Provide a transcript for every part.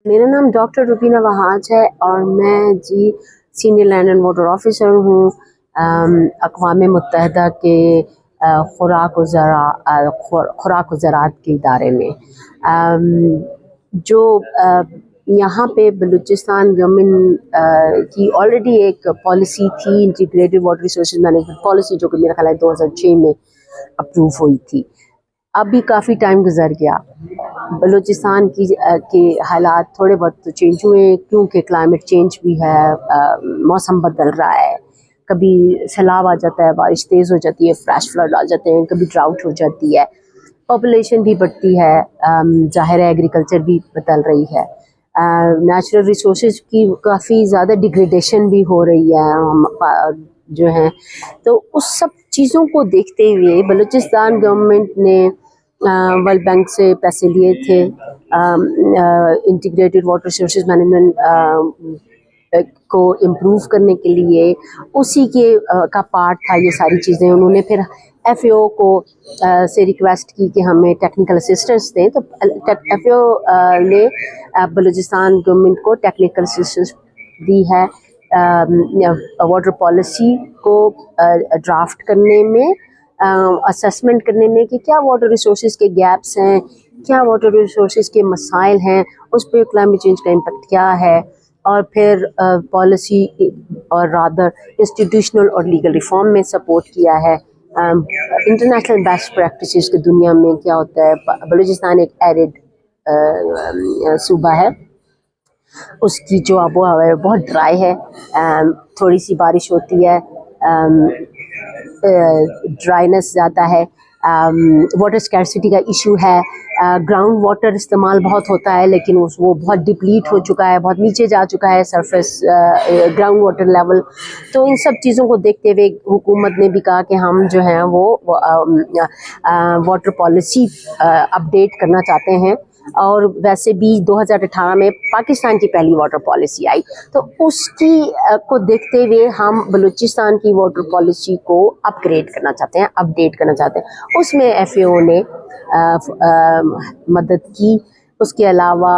मेरा नाम डॉक्टर रुबीना वहाज है और मैं जी senior land and water officer हूँ अक़वाम मुत्तहदा के खुराक व ज़राअत के इदारे में। जो यहाँ पे बलूचिस्तान गवर्नमेंट की ऑलरेडी एक पॉलिसी थी, integrated water resource management policy, जो कि मेरा ख्याल है 2006 में अप्रूव हुई थी। अभी काफ़ी टाइम गुजर गया, बलूचिस्तान के हालात थोड़े बहुत तो चेंज हुए क्योंकि क्लाइमेट चेंज भी है, मौसम बदल रहा है, कभी सैलाब आ जाता है, बारिश तेज़ हो जाती है, फ्लैश फ्लड आ जाते हैं, कभी ड्राउट हो जाती है, पॉपुलेशन भी बढ़ती है, ज़ाहिर है एग्रीकल्चर भी बदल रही है, नेचुरल रिसोर्सेज की काफ़ी ज़्यादा डिग्रेडेशन भी हो रही है जो है। तो उस सब चीज़ों को देखते हुए बलूचिस्तान गवर्नमेंट ने वर्ल्ड बैंक से पैसे लिए थे इंटीग्रेटेड वाटर रिसोर्स मैनेजमेंट को इम्प्रूव करने के लिए। उसी के का पार्ट था ये सारी चीज़ें। उन्होंने फिर FAO को से रिक्वेस्ट की कि हमें टेक्निकल असिस्टेंस दें, तो FAO ने बलूचिस्तान गवर्नमेंट को टेक्निकल असिस्टेंस दी है वाटर पॉलिसी को ड्राफ्ट करने में, असेसमेंट करने में कि क्या वाटर रिसोर्सेज के गैप्स हैं, क्या वाटर रिसोर्सेज के मसाइल हैं, उस पर क्लाइमेट चेंज का इम्पैक्ट क्या है, और फिर पॉलिसी और रादर इंस्टीट्यूशनल और लीगल रिफॉर्म में सपोर्ट किया है। इंटरनेशनल बेस्ट प्रैक्टिसेस की दुनिया में क्या होता है, बलूचिस्तान एक एरिड सूबा है, उसकी जो आबो हवा है बहुत ड्राई है, थोड़ी सी बारिश होती है, ड्राइनेस ज़्यादा है, वाटर स्कैर्सिटी का इशू है, ग्राउंड वाटर इस्तेमाल बहुत होता है लेकिन वो बहुत डिप्लीट हो चुका है, बहुत नीचे जा चुका है सरफेस ग्राउंड वाटर लेवल। तो इन सब चीज़ों को देखते हुए हुकूमत ने भी कहा कि हम जो हैं वो वाटर पॉलिसी अपडेट करना चाहते हैं, और वैसे भी 2018 में पाकिस्तान की पहली वाटर पॉलिसी आई, तो उसकी को देखते हुए हम बलूचिस्तान की वाटर पॉलिसी को अपग्रेड करना चाहते हैं, अपडेट करना चाहते हैं। उसमें FAO ने मदद की। उसके अलावा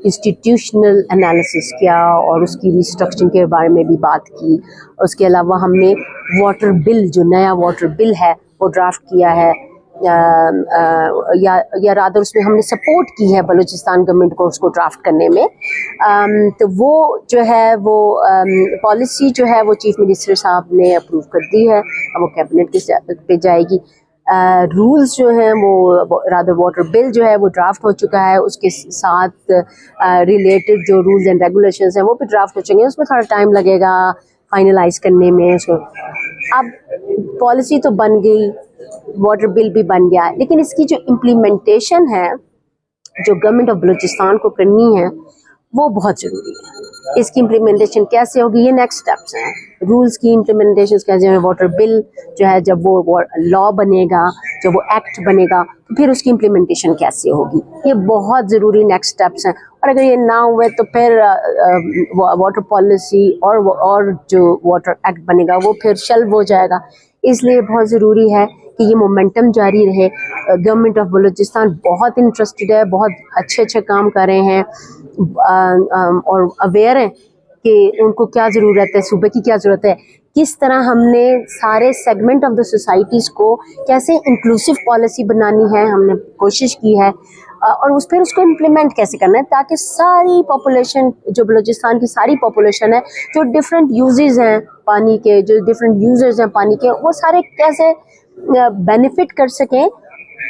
इंस्टीट्यूशनल एनालिसिस किया और उसकी रिस्ट्रक्चरिंग के बारे में भी बात की। उसके अलावा हमने वाटर बिल, जो नया वाटर बिल है वो ड्राफ्ट किया है, या रादर उसमें हमने सपोर्ट की है बलूचिस्तान गवर्नमेंट को उसको ड्राफ्ट करने में। तो वो जो है वो पॉलिसी जो है वो चीफ मिनिस्टर साहब ने अप्रूव कर दी है, अब वो कैबिनेट पे जाएगी। रूल्स जो हैं वो रादर वाटर बिल जो है वो ड्राफ्ट हो चुका है, उसके साथ रिलेटेड जो रूल्स एंड रेगुलेशंस हैं वो भी ड्राफ्ट हो चुके हैं, उसमें थोड़ा टाइम लगेगा फाइनलाइज करने में उसको। अब पॉलिसी तो बन गई, वाटर बिल भी बन गया, लेकिन इसकी जो इम्प्लीमेंटेशन है जो गवर्नमेंट ऑफ बलूचिस्तान को करनी है वो बहुत ज़रूरी है। इसकी इम्प्लीमेंटेशन कैसे होगी, ये नेक्स्ट स्टेप्स हैं। रूल्स की इम्प्लीमेंटेशन कैसे है, वाटर बिल जो है जब वो लॉ बनेगा, जब वो एक्ट बनेगा, तो फिर उसकी इम्प्लीमेंटेशन कैसे होगी, ये बहुत ज़रूरी नेक्स्ट स्टेप्स हैं। और अगर ये ना हुए तो फिर वाटर पॉलिसी और जो वाटर एक्ट बनेगा वो फिर शेल्व हो जाएगा। इसलिए बहुत ज़रूरी है कि ये मोमेंटम जारी रहे। गवर्नमेंट ऑफ बलूचिस्तान बहुत इंटरेस्टेड है, बहुत अच्छे काम कर रहे हैं, और अवेयर हैं कि उनको क्या ज़रूरत है, सूबे की क्या ज़रूरत है, किस तरह हमने सारे सेगमेंट ऑफ द सोसाइटीज़ को कैसे इंक्लूसिव पॉलिसी बनानी है, हमने कोशिश की है, और फिर उसको इम्प्लीमेंट कैसे करना है ताकि सारी पॉपुलेशन, जो बलूचिस्तान की सारी पॉपुलेशन है, जो डिफरेंट यूजेस हैं पानी के, जो डिफरेंट यूजर्स हैं पानी के, वो सारे कैसे बेनिफिट कर सकें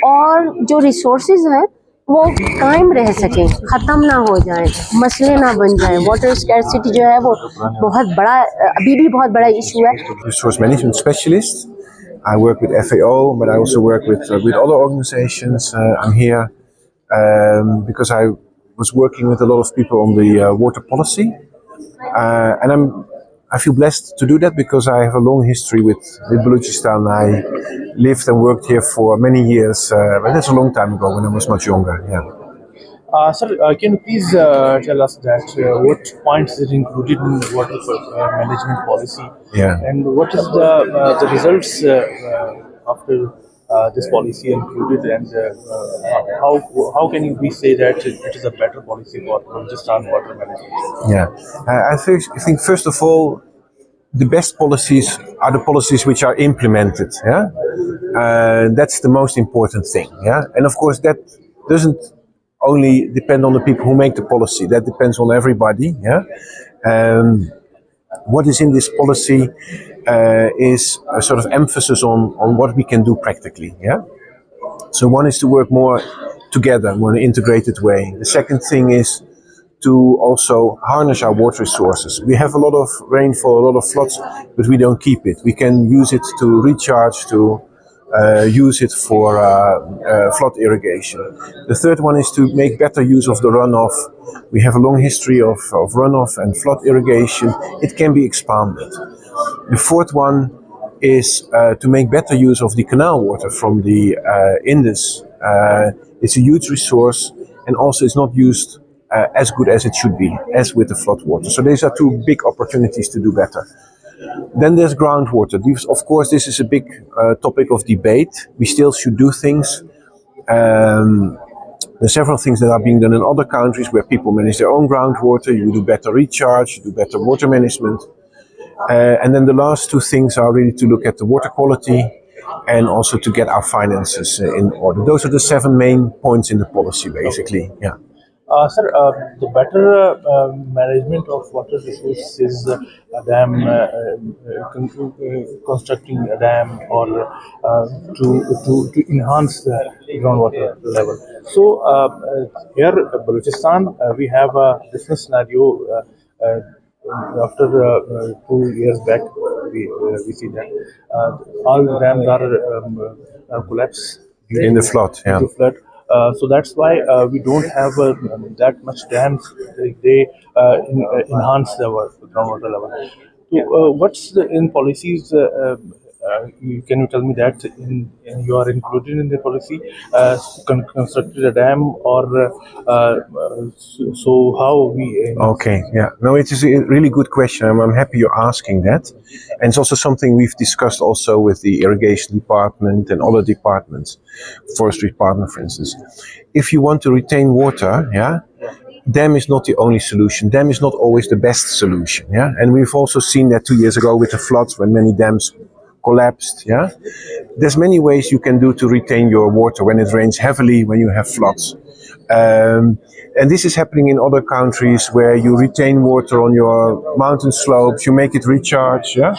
और जो रिसोर्सेज हैं वो कायम रह सकें, ख़त्म ना हो जाएं, मसले ना बन जाएं। वाटर स्कैर्सिटी जो है वो बहुत बड़ा, अभी भी बहुत बड़ा इशू है। Resource management specialist. I work with FAO, but I also work with other organizations. I'm here because I was working with a lot of people on the water policy, and I feel blessed to do that because I have a long history with Balochistan. I lived and worked here for many years, but that's a long time ago when I was much younger. Yeah. Sir, can you please tell us that what points is included in water management policy? Yeah. And what is the results after this policy included, and how can we say that it is a better policy for Balochistan water management? Yeah, I think first of all, the best policies are the policies which are implemented. Yeah, that's the most important thing. Yeah, and of course that doesn't only depend on the people who make the policy. That depends on everybody. Yeah, what is in this policy is a sort of emphasis on what we can do practically. Yeah. So one is to work more together, more in an integrated way. The second thing is to also harness our water resources. We have a lot of rainfall, a lot of floods, but we don't keep it. We can use it to recharge, to use it for flood irrigation. The third one is to make better use of the runoff. We have a long history of runoff and flood irrigation. It can be expanded. The fourth one is to make better use of the canal water from the Indus. It's a huge resource, and also it's not used as good as it should be, as with the flood water. So these are two big opportunities to do better. Then there's groundwater. Of course, this is a big topic of debate. We still should do things. There's several things that are being done in other countries where people manage their own groundwater. You do better recharge, you do better water management. And then the last two things are really to look at the water quality and also to get our finances in order. Those are the 7 main points in the policy, basically. Yeah. Sir, the better management of water resources, a dam, constructing a dam, or to enhance the groundwater level. So here, Balochistan, we have a different scenario. After 2 years back, we see that all the dams are collapsed In the flood, yeah. due to flood. So that's why we don't have that much dams. They enhance the groundwater level. So, what's in policies? Can you tell me that you are included in the policy, constructed a dam, or so how we? Okay, yeah. No, it is a really good question. I'm happy you're asking that. And it's also something we've discussed also with the irrigation department and other departments, forestry department, for instance. If you want to retain water, yeah, dam is not the only solution. Dam is not always the best solution, yeah. And we've also seen that 2 years ago with the floods when many dams collapsed, yeah. There's many ways you can do to retain your water when it rains heavily, when you have floods. And this is happening in other countries where you retain water on your mountain slopes, you make it recharge, yeah.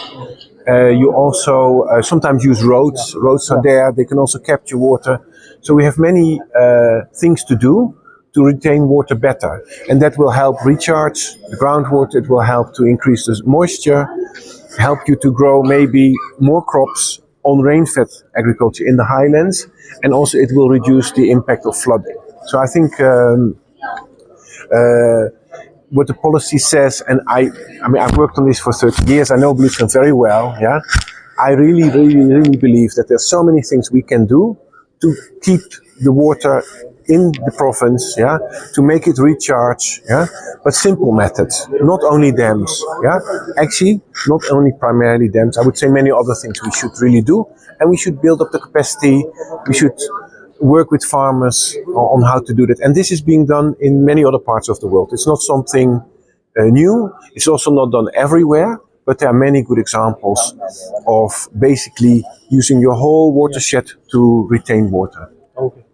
You also sometimes use roads. Roads are there, they can also capture water. So we have many things to do to retain water better. And that will help recharge the groundwater, it will help to increase the moisture, help you to grow maybe more crops on rain-fed agriculture in the highlands, and also it will reduce the impact of flooding. So I think what the policy says, and I mean I've worked on this for 30 years, I know Balochistan very well, yeah. I really believe that there's so many things we can do to keep the water in the province, yeah, to make it recharge, yeah, but simple methods, not only dams, yeah, actually, not only primarily dams, I would say many other things we should really do, and we should build up the capacity, we should work with farmers on how to do that, and this is being done in many other parts of the world. It's not something new, it's also not done everywhere, but there are many good examples of basically using your whole watershed to retain water. Okay.